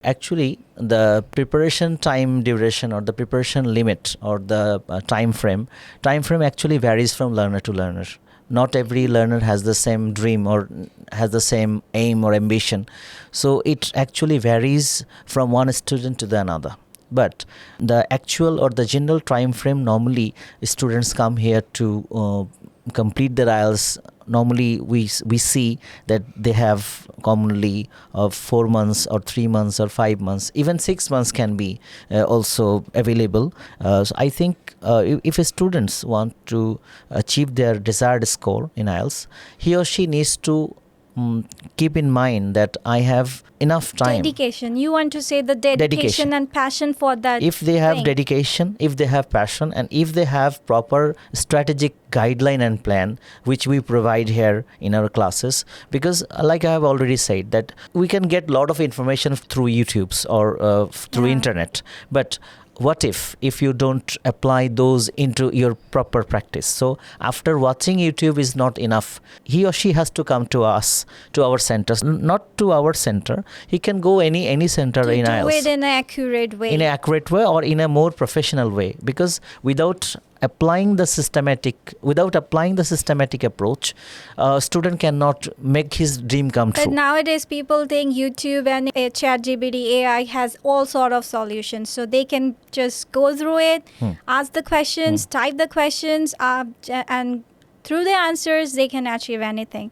Actually, the preparation time duration or the preparation limit or the time frame actually varies from learner to learner. Not every learner has the same dream or has the same aim or ambition. So it actually varies from one student to the another. But the actual or the general time frame, normally students come here to complete their IELTS. Normally we see that they have commonly 4 months or 3 months or 5 months, even 6 months can be also available. So I think if students want to achieve their desired score in IELTS, he or she needs to keep in mind that I have enough time. Dedication. You want to say the dedication and passion for that. If they have thing. dedication, if they have passion, and if they have proper strategic guideline and plan, which we provide here in our classes, because like I have already said that we can get a lot of information through YouTubes or through internet, but what if you don't apply those into your proper practice? So after watching YouTube is not enough. He or she has to come to us, to our centers. Not to our center, he can go any center to in do IELTS it in an accurate way. in an accurate way or in a more professional way, because without applying the systematic approach, a student cannot make his dream come But true. nowadays people think YouTube and ChatGPT AI has all sort of solutions, so they can just go through it, ask the questions, type the questions, and through the answers they can achieve anything.